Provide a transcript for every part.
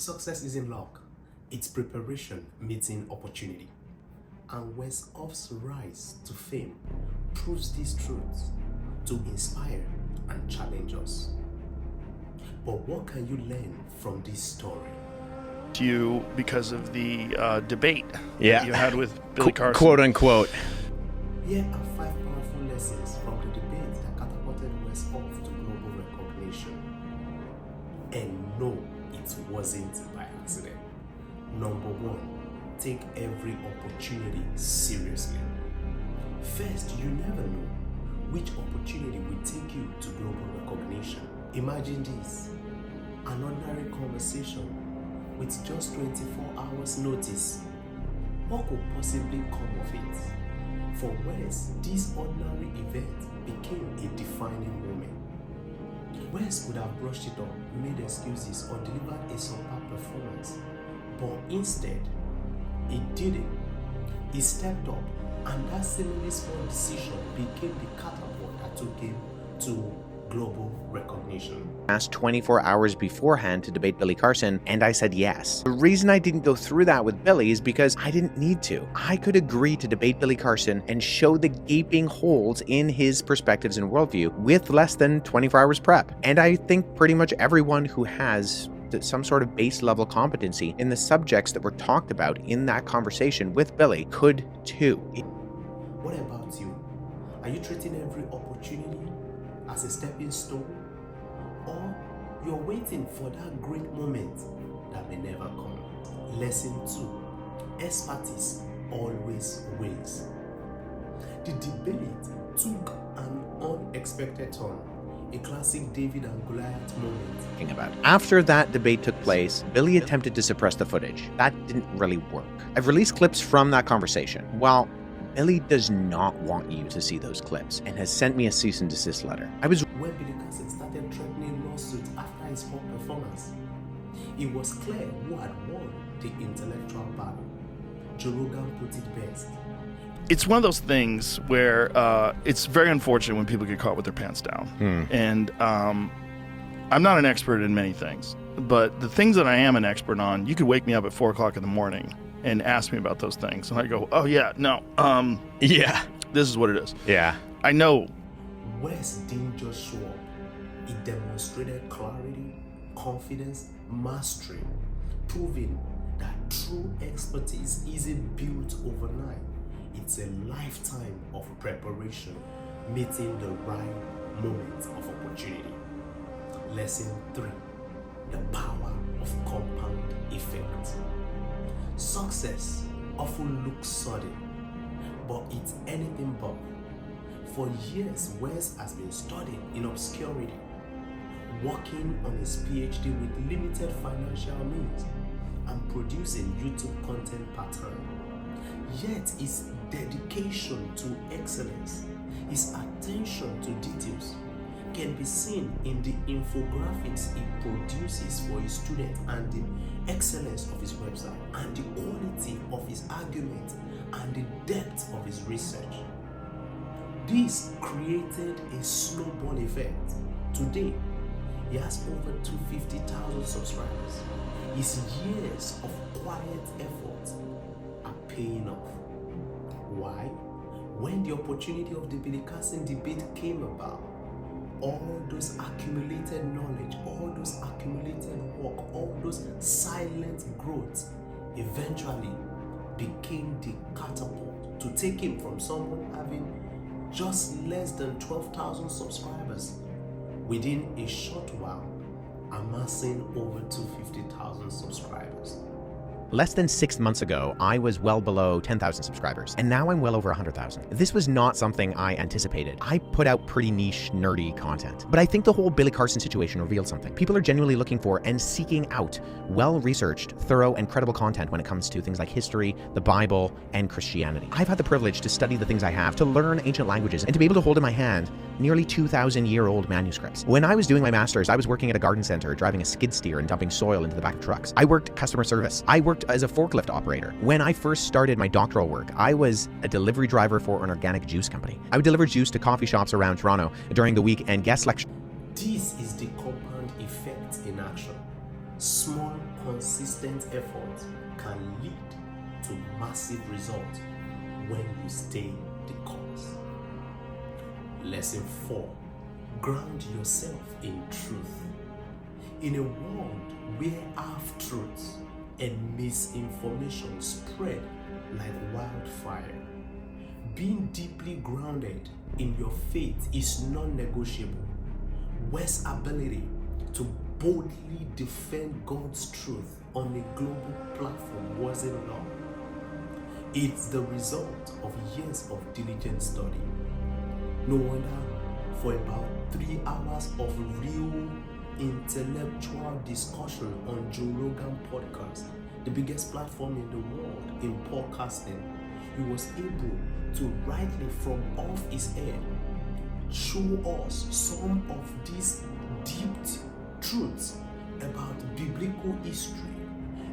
Success isn't luck, it's preparation meeting opportunity. And Wes Huff's rise to fame proves these truths to inspire and challenge us. But what can you learn from this story? To you because of the debate Yeah. that you had with Billy Carson. Quote unquote. Here are 5 powerful lessons from the debate that catapulted Wes Huff to global recognition. And no, it wasn't by accident. Number 1, take every opportunity seriously. First, you never know which opportunity will take you to global recognition. Imagine this, an ordinary conversation with just 24 hours notice. What could possibly come of it? For Wes, this ordinary event became a defining moment. Wes could have brushed it off, made excuses, or delivered a superb performance. But instead, he didn't. He stepped up, and that seemingly small decision became the catapult that took him to global recognition. Asked 24 hours beforehand to debate Billy Carson, and I said yes. The reason I didn't go through that with Billy is because I didn't need to. I could agree to debate Billy Carson and show the gaping holes in his perspectives and worldview with less than 24 hours prep. And I think pretty much everyone who has some sort of base level competency in the subjects that were talked about in that conversation with Billy could too. What about you? Are you treating every opportunity as a stepping stone? Or you're waiting for that great moment that may never come? Lesson 2. Expertise always wins. The debate took an unexpected turn. A classic David and Goliath moment. After that debate took place, Billy attempted to suppress the footage. That didn't really work. I've released clips from that conversation. Well, Billy does not want you to see those clips and has sent me a cease and desist letter. When Billy Carson started threatening lawsuits after his poor performance, it was clear who had won the intellectual battle. Joe Rogan put it best. It's one of those things where it's very unfortunate when people get caught with their pants down. And I'm not an expert in many things, but the things that I am an expert on, you could wake me up at 4 o'clock in the morning and ask me about those things. And I go, oh yeah, no, Yeah. this is what it is. Yeah. I know. Wes didn't just show up. He demonstrated clarity, confidence, mastery, proving that true expertise isn't built overnight. It's a lifetime of preparation, meeting the right moment of opportunity. Lesson 3. The power of compound effect. Success often looks sudden, but it's anything but. For years, Wes has been studying in obscurity, working on his PhD with limited financial means, and producing YouTube content part-time. Yet his dedication to excellence, his attention to details, can be seen in the infographics he produces for his students and the excellence of his website and the quality of his argument and the depth of his research. This created a snowball effect. Today, he has over 250,000 subscribers. His years of quiet effort are paying off. Why? When the opportunity of the Billy Carson debate came about, all those accumulated knowledge, all those accumulated work, all those silent growths eventually became the catapult to take him from someone having just less than 12,000 subscribers within a short while amassing over 250,000 subscribers. Less than 6 months ago, I was well below 10,000 subscribers, and now I'm well over 100,000. This was not something I anticipated. I put out pretty niche, nerdy content. But I think the whole Billy Carson situation revealed something. People are genuinely looking for and seeking out well-researched, thorough, and credible content when it comes to things like history, the Bible, and Christianity. I've had the privilege to study the things I have, to learn ancient languages, and to be able to hold in my hand nearly 2,000-year-old manuscripts. When I was doing my master's, I was working at a garden center, driving a skid steer and dumping soil into the back of trucks. I worked customer service. I worked as a forklift operator. When I first started my doctoral work, I was a delivery driver for an organic juice company. I would deliver juice to coffee shops around Toronto during the week and guest lectures. This is the compound effect in action. Small, consistent consistent effort can lead to massive results when you stay the course. Lesson 4. Ground yourself in truth. In a world where half-truths and misinformation spread like wildfire, being deeply grounded in your faith is non-negotiable. Wes' ability to boldly defend God's truth on a global platform wasn't long. It's the result of years of diligent study. No wonder for about 3 hours of real intellectual discussion on Joe Rogan Podcast, the biggest platform in the world in podcasting, he was able to rightly from off his head show us some of these deep truths about biblical history,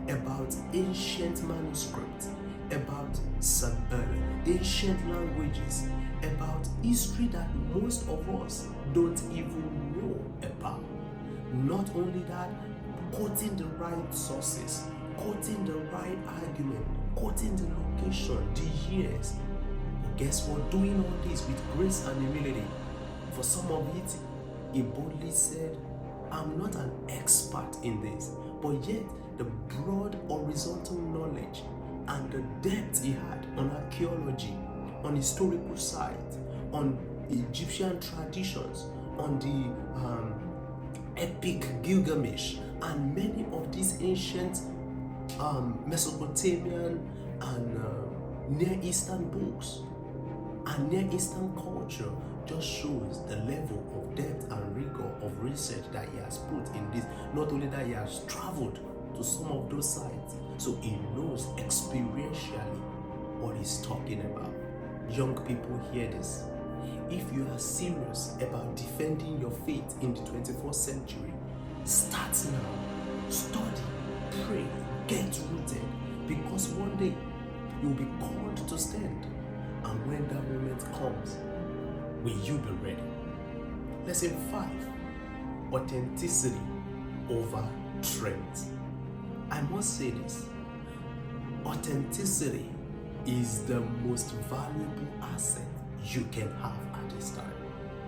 about ancient manuscripts, about ancient languages, about history that most of us don't even know about. Not only that, quoting the right sources, quoting the right argument, quoting the location, the years. But guess what? Doing all this with grace and humility. For some of it, he boldly said, I'm not an expert in this, but yet the broad horizontal knowledge and the depth he had on archaeology, on historical sites, on Egyptian traditions, on the epic Gilgamesh, and many of these ancient Mesopotamian and Near Eastern books and Near Eastern culture just shows the level of depth and rigor of research that he has put in this. Not only that, he has traveled to some of those sites, so he knows experientially what he's talking about. Young people, hear this. If you are serious about defending your faith in the 21st century, start now. Study, pray, get rooted, because one day you'll be called to stand. And when that moment comes, will you be ready? Lesson 5. Authenticity over trends. I must say this. Authenticity is the most valuable asset you can have at this time.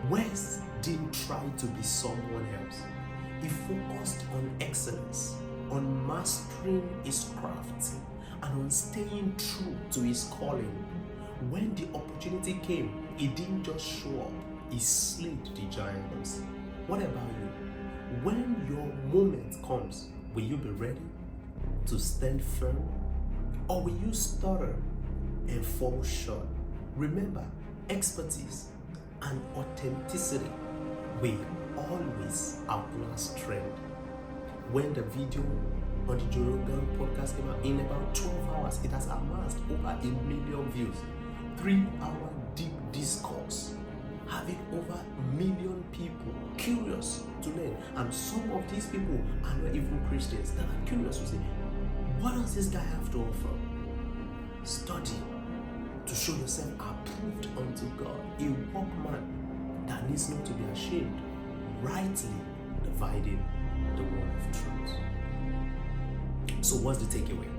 Wes didn't try to be someone else. He focused on excellence, on mastering his craft, and on staying true to his calling. When the opportunity came, he didn't just show up, he slayed the giants. What about you? When your moment comes, will you be ready to stand firm? Or will you stutter and fall short? Remember, expertise and authenticity will always outlast trend. When the video on the Joe Rogan Podcast came out, in about 12 hours, it has amassed over 1 million views. 3-hour deep discourse, having over 1 million people curious to learn. And some of these people are not even Christians that are curious to say, what does this guy have to offer? Study to show yourself approved unto God, a workman that needs not to be ashamed, rightly dividing the word of truth. So what's the takeaway?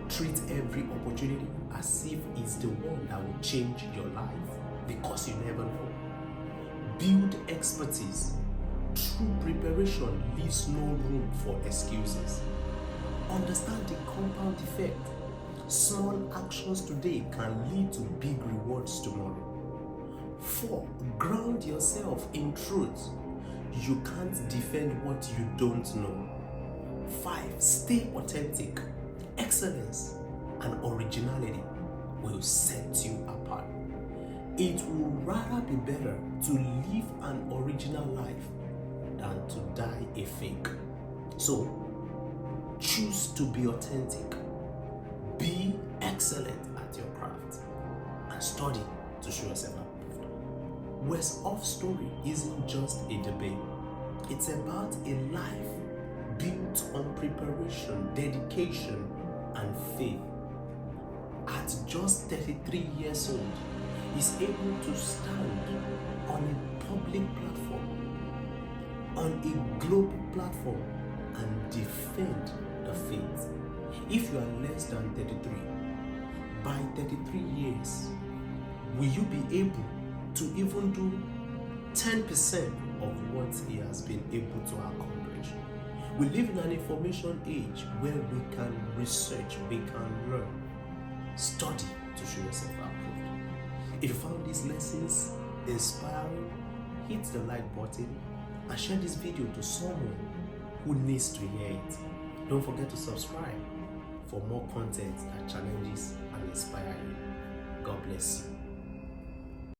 Treat every opportunity as if it's the one that will change your life, because you never know. Build expertise. True preparation leaves no room for excuses. Understand the compound effect. Small actions today can lead to big rewards tomorrow. 4. Ground yourself in truth. You can't defend what you don't know. 5. Stay authentic. Excellence and originality will set you apart. It will rather be better to live an original life than to die a fake. So, choose to be authentic. Be excellent at your craft and study to show yourself approved. Wes Huff's story isn't just a debate. It's about a life built on preparation, dedication, and faith. At just 33 years old, he's able to stand on a public platform, on a global platform, and defend the the faith. If you are less than 33, by 33 years, will you be able to even do 10% of what he has been able to accomplish? We live in an information age where we can research, we can learn, study to show yourself approved. If you found these lessons inspiring, hit the like button and share this video to someone who needs to hear it. Don't forget to subscribe for more content that challenges and inspire you. God bless you.